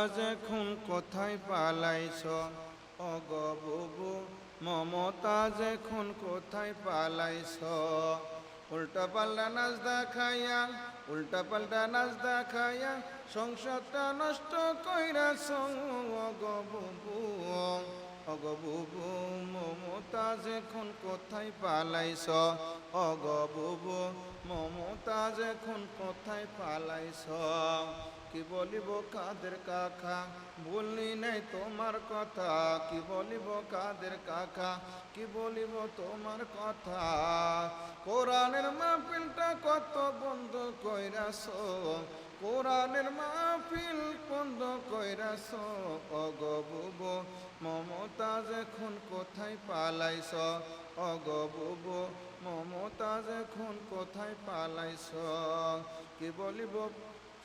মমতাজ এখন কোথায় পালাইছ ওগো বুবু মমতাজ এখন কোথায় পালাইছ উল্টা পাল্টা নাচ দেখাইয়া উল্টা পাল্টা নাচ দেখাইয়া সংসারটা নষ্ট কইরাছ ওগো বুবু ওগো বুবু মমতাজ এখন কোথায় পালাইছ ওগো বুবু মমতাজ এখন কোথায় পালাইছ কি বলিব কাদের কাকা বললি নাই তোমার কথা কি বলিব কাদের কাকা কি বলিব তোমার কথা কোরআনের মাহফিলটা কত বন্ধ কইরাছ কোরআনের মাহফিল বন্ধ কইরাছ ওগো বুবু মমতাজ এখন কোথায় পালাইছ ওগো বুবু মমতাজ এখন কোথায় পালাইছ কি বলিব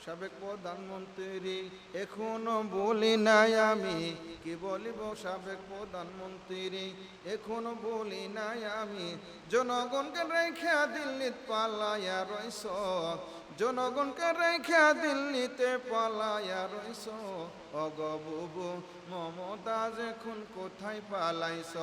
সাবেক প্রধানমন্ত্রী এখনো বলি নাই আমি কি বলিব সাবেক প্রধানমন্ত্রী এখনো বলি নাই আমি জনগণকে রেখে দিল্লিতে পালাইয়া রইছ জনগণকে রেখে দিল্লিতে পালাইয়া রইছ ওগো বুবু মমতাজ এখন কোথায় পালাইছ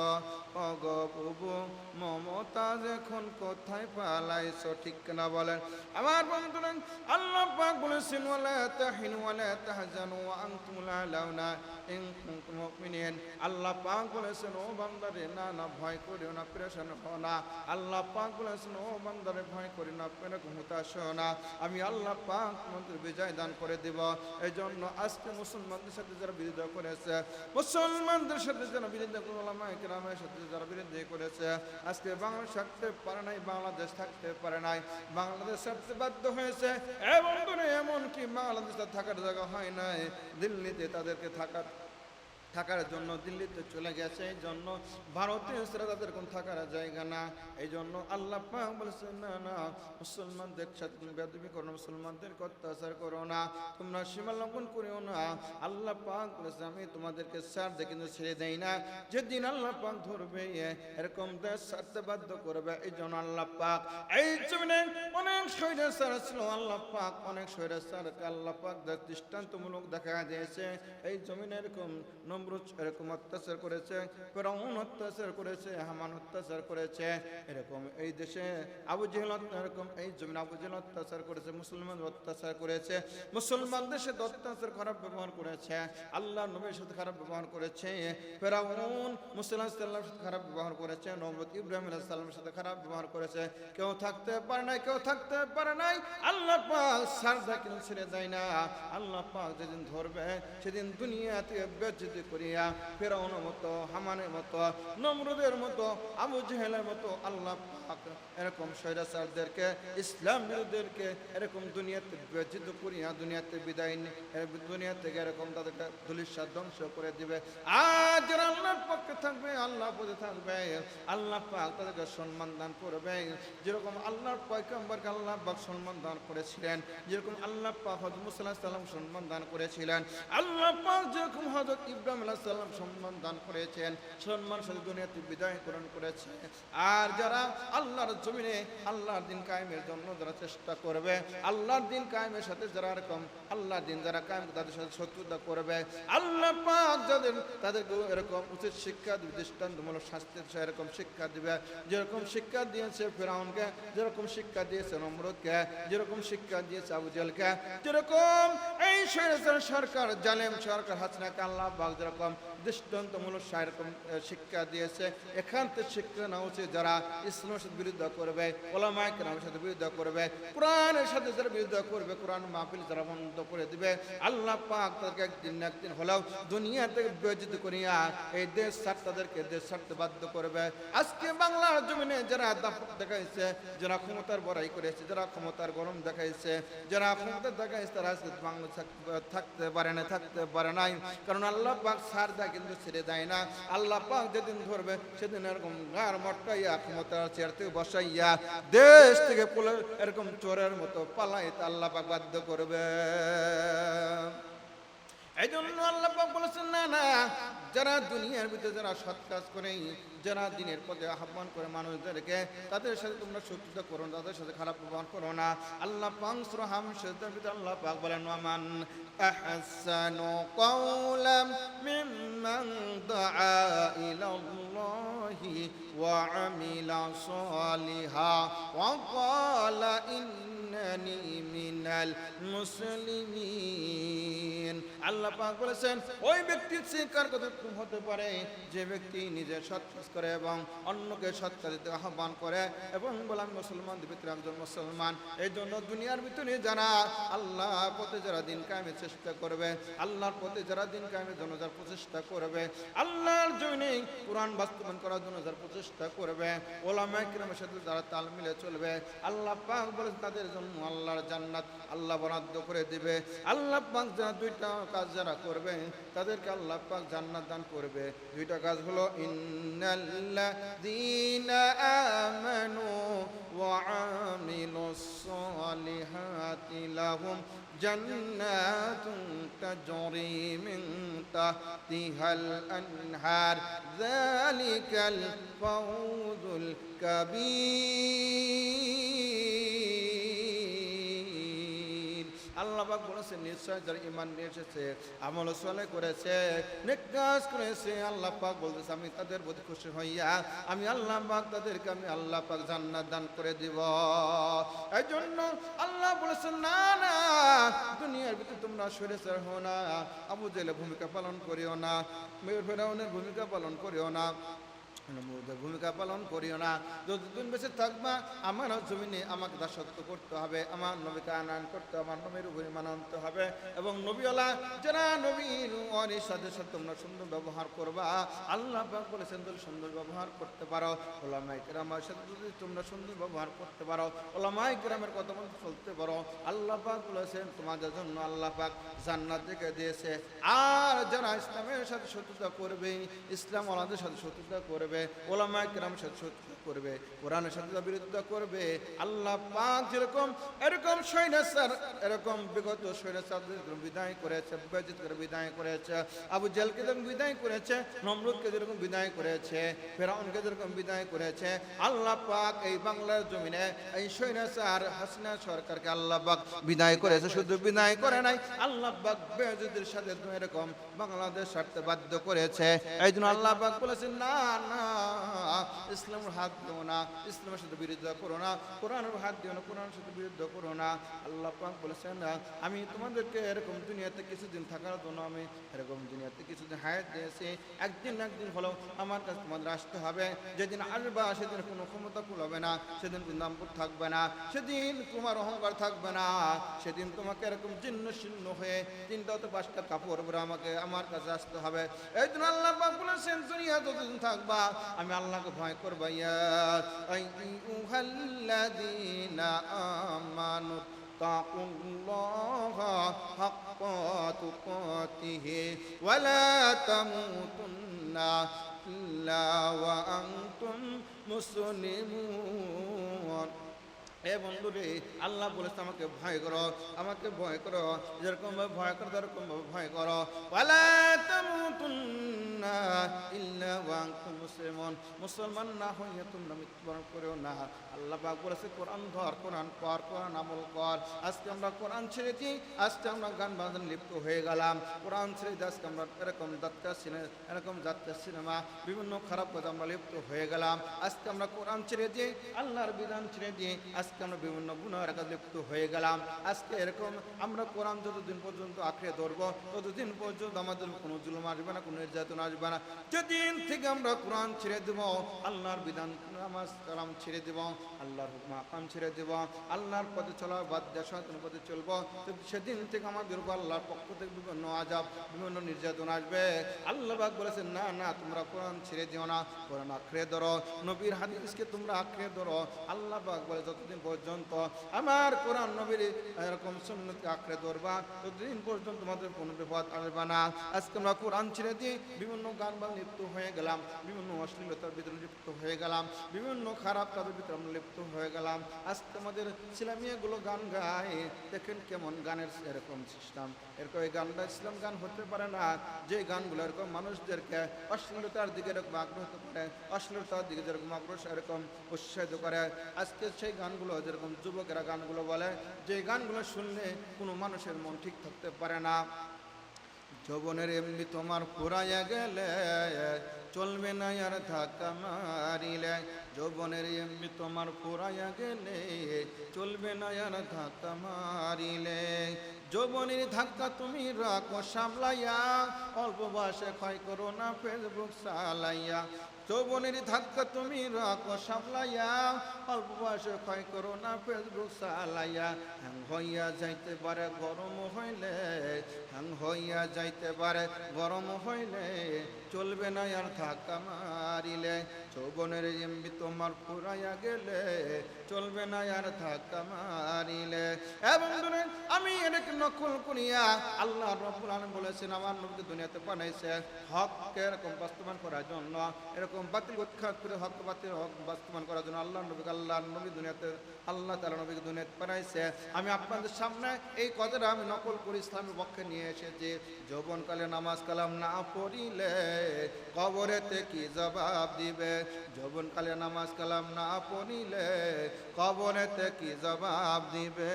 ওগো বুবু মমতাজ এখন কোথায় পালাইছ ঠিক না বলেন আমার বন্ধুরা আল্লাহ পাক বলেছেন ওয়ালা তাহিনু ওয়ালা তাহজানু ওয়া আনতুমুল আলাউনা ইন কুনতুম মুমিনিন আল্লাহ পাক বলেছেন ও বান্দারে না না ভয় করিও না পেরেশান হও না আল্লাহ পাক বলেছেন ও বান্দারে ভয় করি না পেরেশান হতাশ হও না আমি আল্লাহ পাক তোমাদের বিজয় দান করে দেব এইজন্য আজকে মুসলমানদের সাথে যারা বিরোধিতা করেছে মুসলমানদের সাথে যারা বিরোধিতা করে ওলামায়ে কেরামের সাথে যারা বিরোধিতা করেছে আজকে বাংলাদেশ থাকতে পারে নাই বাংলাদেশ থাকতে পারে নাই বাংলাদেশ ছাড়তে বাধ্য হয়েছে এবং এমনকি বাংলাদেশে থাকার জায়গা হয় নাই দিল্লিতে তাদেরকে থাকার জন্য দিল্লিতে চলে গেছে এই জন্য ভারতীয় তাদের কোন থাকার জায়গা না এই জন্য আল্লাহ পাক বলেছেন না না মুসলমানদের সাথে তুমি বেয়াদবি করো না মুসলমানদেরকে অত্যাচার করো না তোমরা সীমা লঙ্ঘন করিও না আল্লাহ পাক বলেছে আমি তোমাদেরকে ছাড় দিয়ে কিন্তু ছেড়ে দেই না যেদিন আল্লাহ পাক ধরবে এরকম দেশ ছাড়তে বাধ্য করবে এই জন্য আল্লাহ পাক এই জমিনে অনেক স্বৈরাচার ছিল আল্লাহ পাক অনেক স্বৈরাচারকে আল্লাহ পাক দৃষ্টান্তমূলক দেখা দিয়েছে এই জমিনে এরকম এরকম অত্যাচার করেছে ফেরাউন অত্যাচার করেছে হামান অত্যাচার করেছে এরকম এই দেশে আবু জেহেল এরকম এই জমিন আবু জেহেল অত্যাচার করেছে মুসলমান অত্যাচার করেছে মুসলমানদের সাথে অত্যাচার খারাপ ব্যবহার করেছে আল্লাহ নবীর সাথে খারাপ ব্যবহার করেছে ফেরাউন মুসা আলাইহিস সালামের সাথে খারাপ ব্যবহার করেছে নবী ইব্রাহিম আলাইহিস সালামের সাথে খারাপ ব্যবহার করেছে কেউ থাকতে পারে নাই কেউ থাকতে পারে নাই আল্লাহ পাক সারদা কিন্তু ছেড়ে যায় না আল্লাহ পাক যেদিন ধরবে সেদিন দুনিয়াতে বেজ্জতি করিয়া ফেরাউনের মতো হামানের মতো নমরুদের মতো আবু জেহেলের মতো আল্লাহ পাক এরকম স্বৈরাচারদেরকে ইসলাম বিরোধীদেরকে এরকম দুনিয়াতে বেজ্জতি করিয়া দুনিয়াতে বিদায় দুনিয়া থেকে এরকম তাদেরকে ধুলিস্যাৎ ধ্বংস করে দিবে আর যারা আল্লাহর পক্ষে থাকবে আল্লাহ পথে থাকবে আল্লাহ পাক তাদেরকে সম্মান দান করবে যেরকম আল্লাহর পয়গম্বরকে আল্লাহ পাক সম্মান দান করেছিলেন যেরকম আল্লাহ পাক হযরত মুসা আলাইহিস সালাম সম্মান দান করেছিলেন আল্লাহ পাক যেরকম হযরত ইব্রাহিম আলাইহিস সালাম সম্মান দান করেছেন সম্মান সাথে দুনিয়াতে বিদায় গ্রহণ করেছে আর যারা আল্লাহর জমিনে আল্লাহর দিন কায়েমের জন্য যারা চেষ্টা করবে আল্লাহর দিন কায়েমের সাথে যারা এরকম আল্লাহর দিন যারা কায়েম তাদের সাথে শত্রুতা করবে আল্লাহ পাক যাদের তাদেরকে এরকম উচিত শিক্ষা দিবে দৃষ্টান্তমূলক শাস্তির এরকম শিক্ষা দিবে যেরকম শিক্ষা দিয়েছে ফিরআউনকে যেরকম শিক্ষা দিয়েছে নমরুদকে যেরকম শিক্ষা দিয়েছে আবু জেহেলকে যেরকম এই সরকার জালেম সরকার হাসিনাকে আল্লাহ পাক যেরকম দৃষ্টান্তমূলক সেরকম শিক্ষা দিয়েছে এখান থেকে শিক্ষা নেওয়া উচিত যারা ইসলামের সাথে বিরোধিতা করবে ওলামায়ে কেরামের সাথে বিরোধিতা করবে কোরআনের সাথে যারা বিরোধিতা করবে কোরআন মাহফিল যারা বন্ধ করে দিবে আল্লাহ পাক তাদেরকে একদিন না একদিন হলেও দুনিয়া থেকে বেজ্জতি করিয়া এই দেশ তাদেরকে দেশ ছাড়তে বাধ্য করবে আজকে বাংলার জমিনে যারা দাপট দেখাইছে যারা ক্ষমতার বড়াই করেছে যারা ক্ষমতার গরম দেখাইছে যারা ক্ষমতা দেখাইছে তারা আজকে বাংলা থাকতে পারে নাই কারণ আল্লাহ পাক সারদা কিন্তু ছেড়ে দেয় না আল্লাহ পাক যেদিন ধরবে সেদিন এরকম গার মটকাইয়া ক্ষমতার চেয়ার থেকে বসাইয়া দেশ থেকে এরকম চোরের মতো পালাইতে আল্লাহ পাক বাধ্য করবে এই জন্য আল্লাহ পাক বলেছেন না না যারা দুনিয়ার ভিতরে যারা সৎ কাজ করে, যারা দিনের পথে আহ্বান করে মানুষদেরকে, তাদের সাথে তোমরা শত্রুতা করো না, তাদের সাথে খারাপ ব্যবহার করো না। আল্লাহ পাক সূরা হামশের ভিতরে আল্লাহ পাক বলেন, ওয়ামান আহসানু কাওলাম মিম্মান দাআ ইলাল্লাহি ওয়া আমিলা সালিহা ওয়া ক্বালা ইন্নানি মিনাল মুসলিমিন। আল্লাহ পাক বলেছেন, ওই ব্যক্তির শিকার কত হতে পারে যে ব্যক্তি নিজে সৎ কাজ করে এবং অন্যকে সৎ কাজে আহ্বান করে এবং বলে আমি মুসলমানদের ভিতরে একজন মুসলমান। এই জন্য দুনিয়ার ভিতরে যারা আল্লাহর পথে যারা দিন কায়েমের চেষ্টা করবে, আল্লাহর পথে যারা দিন কায়েমের জন্য যারা প্রচেষ্টা করবে, আল্লাহর জন্যে কোরআন বাস্তবায়ন করার জন্য যারা প্রচেষ্টা করবে, ওলামায়ে কিরামের সাথে যারা তাল মিলে চলবে, আল্লাহ পাক বলেন তাদের জন্য আল্লাহর জান্নাত আল্লাহ বরাদ্দ করে দিবে। আল্লাহ পাক যারা দুইটা কাজ যারা করবে তাদেরকে আল্লাহ পাক জান্নাত দান করবে। দুইটা কাজ হলো, ইন্নাল্লাযীনা আমানু ওয়া আমিলুস সালিহাতি লাহুম জান্নাতুন তাজরি মিন তাহতিহাল আনহার যালিকাল ফাওজুল কাবীর। আল্লাহ পাক বলেছেন, নিশ্চয় যারা ঈমান নিয়ে এসেছে, আমল সালেহ করেছে, নেক কাজ করেছে, আল্লাহ পাক বলতেছে আমি তাদের প্রতি খুশি হইয়া আমি আল্লাহ পাক তাদেরকে আমি আল্লাহ পাক জান্নাত দান করে দিব। এই জন্য আল্লাহ বলেছেন, না না দুনিয়ার ভিতরে তোমরা সরেসর হও না, আবু জেহেলের ভূমিকা পালন করিও না, ফেরাউনের ভূমিকা পালন করিও না, ভূমিকা পালন করিও না। যতদিন বেঁচে থাকবা আমার জমিনে আমাকে দাসত্ব করতে হবে, আমার নবীকে আনয়ন করতে হবে, আমার নবীর উপরে মানতে হবে এবং নবীওয়ালা যারা নবীর ওয়ারিস সাথে সাথে তোমরা সুন্দর ব্যবহার করবা। আল্লাহ পাক বলেছেন যদি সুন্দর ব্যবহার করতে পারো, ওলামায়ে কেরামের সাথে যদি তোমরা সুন্দর ব্যবহার করতে পারো, ওলামায়ে কেরামের কথা মতো চলতে পারো, আল্লাহ পাক বলেছেন তোমাদের জন্য আল্লাহ পাক জান্নাত থেকে দিয়েছে। আর যারা ইসলামের সাথে শত্রুতা করবে, ইসলাম ওয়ালাদের সাথে শত্রুতা করবে, ওলামায়ে কেরামের সাথে শত্রুতা করবে, কোরআনের সাথে বিরোধিতা করবে, আল্লাহ পাক যেরকম এরকম স্বৈরাচার এরকম বিগত স্বৈরাচারদের বিদায় করেছে, বেজিত করে বিদায় করেছে, আবু জেহেলকে যেরকম বিদায় করেছে, নমরুদকে যেরকম বিদায় করেছে, ফেরাউনকে যেরকম বিদায় করেছে, আল্লাহ পাক এই বাংলার জমিনে এই স্বৈরাচার হাসিনা সরকারকে আল্লাহ পাক বিদায় করেছে। শুধু বিদায় করে নাই, আল্লাহ পাক বেজিদের সাথে এরকম বাংলাদেশ ছাড়তে বাধ্য করেছে। এই জন্য আল্লাহ পাক বলেছেন, না না ইসলামের হাত দিও না, ইসলামের সাথে বিরোধিতা করো না, কোরআনের হাত দিও না, কোরআনের সাথে বিরোধিতা করো না। আল্লাহ পাক বলেছেন, আমি তোমাদেরকে এরকম দুনিয়াতে কিছুদিন থাকার জন্য আমি এরকম দুনিয়াতে কিছুদিন হায়াত দিয়েছি। একদিন হলেও আমার কাছে তোমাদের আসতে হবে। যেদিন আসবা সেদিন কোনো ক্ষমতা কুলাবে না, সেদিন দাম্পট থাকবে না, সেদিন তোমার অহংকার থাকবে না, সেদিন তোমাকে এরকম জীর্ণ শীর্ণ হয়ে 3-5টা কাপড় পরে আমাকে আমার কাছে আসতে হবে। এই জন্য আল্লাহ পাক বলেছেন, দুনিয়া যতদিন থাকবা আমি আল্লাহকে ভয় করবা। ইয়া আইয়ুহাল্লাযীনা আমানু তাকুল্লাহা হাক্কা তুকাতিহি ওয়া লা তামুতুন্না ইল্লা ওয়া আনতুম মুসলিমুন। এ বন্ধুরে আল্লাহ বলেছে আমাকে ভয় করো, আমাকে ভয় করো, যেরকম ভয় করো সেরকম ভয় করো। ওয়ালা তামুতুন্না ইল্লা ওয়া আনতুম মুসলিমুন, মুসলমান না হইয়া তোমরা মৃত্যুবরণ করো না। আল্লাহ পাক বলেছে কোরআন ধর, কোরআন পড়, কোরআন আমল কর। আজকে আমরা কোরআন ছেড়েছি, আজকে আমরা গান বাজনা লিপ্ত হয়ে গেলাম। কোরআন ছেড়ে আজকে আমরা এরকম যাত্রা সিনেমা বিভিন্ন খারাপ কাজে আমরা লিপ্ত হয়ে গেলাম। আজকে আমরা কোরআন ছেড়ে দিয়ে আল্লাহর বিধান ছেড়ে দিয়ে আজকে আমরা বিভিন্ন গুনাহের কাজে লিপ্ত হয়ে গেলাম। আজকে এরকম আমরা কোরআন যতদিন পর্যন্ত আঁকড়ে ধরবো ততদিন পর্যন্ত আমাদের কোনো জুলুম আসবে না, কোনো নির্যাতন আসবে না। যেদিন থেকে আমরা কোরআন ছেড়ে দেব, আল্লাহর বিধান নামাজ কালাম ছেড়ে দেব, আল্লাহর হুকুম আকাম ছেড়ে দেব, আল্লাহর পথে চলা বাদ দিয়ে শয়তানের পথে চলবো, সেদিন থেকে আমাদের উপর আল্লাহর পক্ষ থেকে বিভিন্ন আযাব বিভিন্ন নির্যাতন আসবে। আল্লাহ পাক বলেছেন, না না তোমরা কোরআন ছেড়ে দিও না, কোরআন আঁকড়ে ধরো, নবীর হাদিসকে তোমরা আঁকড়ে ধরো। আল্লাহ পাক বলে যতদিন পর্যন্ত আমার কোরআন নবীর এরকম সুন্নতকে আঁকড়ে ধরবা ততদিন পর্যন্ত তোমাদের কোনো বিপদ আসবে না। আজকে আমরা কোরআন ছেড়ে দিই, বিভিন্ন বিভিন্ন গান বা লিপ্ত হয়ে গেলাম, বিভিন্ন অশ্লীলতার ভিতরে লিপ্ত হয়ে গেলাম, বিভিন্ন খারাপ কাজের ভিতরে আমরা লিপ্ত হয়ে গেলাম। আজকে আমাদের ছেলেমেয়েগুলো গান গায়, দেখেন কেমন গানের এরকম সিস্টেম। এরকম এই গানটা ইসলাম গান হতে পারে না, যে গানগুলো এরকম মানুষদেরকে অশ্লীলতার দিকে এরকম আগ্রহ করে, অশ্লীলতার দিকে যেরকম আগ্রহ এরকম উৎসাহিত করে। আজকে সেই গানগুলো যেরকম যুবকেরা গানগুলো বলে, যে গানগুলো শুনলে কোনো মানুষের মন ঠিক থাকতে পারে না। যৌবনের এমনি তোমার ফুরাইয়া গেলে চলবে না আর ধাক্কা মারিলে, যৌবনের এমনি তোমার ফুরাইয়া গেলে চলবে না আর ধাক্কা মারিলে। যৌবনের ধাক্কা তুমি রাখো সামলাইয়া, অল্প বয়সে ক্ষয় করো না ফেসবুক চালাইয়া। যৌবনের ধাক্কা তুমি রাখো সামলাইয়া, অল্প বয়সে ক্ষয় করো না ফেসবুক চালাইয়া। হ্যাং হইয়া যাইতে পারে গরম হইলে, হ্যাং হইয়া যাইতে পারে গরম হইলে চলবে না আর ধাক্কা মারিলে। যৌবনের এমবি তোমার ফুরাইয়া গেলে চলবে না আর ধাক্কা মারিলে। এবং আমি এটাকে নকল করিয়া আল্লাহ রাব্বুল আলামিন বলেছেন আমার নবীকে দুনিয়াতে পাঠাইছে হককে এরকম বাস্তবায়ন করার জন্য, এরকম বাতিল উৎখাত করে হক বাতিল হক বাস্তবায়ন করার জন্য আল্লাহ নবী দুনিয়াতে, আল্লাহ তাআলা নবীকে দুনিয়াতে পাঠাইছে। আমি আপনাদের সামনে এই কথাটা আমি নকল করে ইসলামের পক্ষে নিয়ে এসেছি। যৌবনকালে নামাজ কালাম না পড়িলে কবরেতে কি জবাব দিবে? যৌবনকালে নামাজ কালাম না পড়িলে কবরেতে কি জবাব দিবে?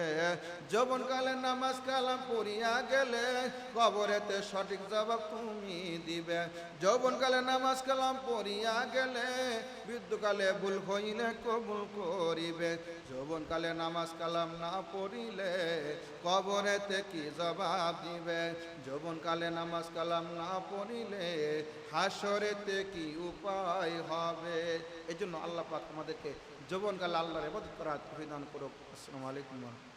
যৌবনকালে নামাজ কালাম পড়িয়া গেলে কবরেতে সঠিক জবাব তুমি দিবে। যৌবনকালে নামাজ কালাম পড়িয়া গেলে বৃদ্ধকালে ভুল হইলে কবুল করিবে। যৌবনকালে নামাজ কালাম না পড়িলে কবরেতে কি জবাব দিবে? যৌবনকালে নামাজ কালাম না পড়িলে হাসরেতে কি উপায় হবে? এই জন্য আল্লাহ পাক আমাদেরকে যৌবনকালে আল্লাহর ইবাদত করার তৌফিক দান করুক। আসসালামু আলাইকুম।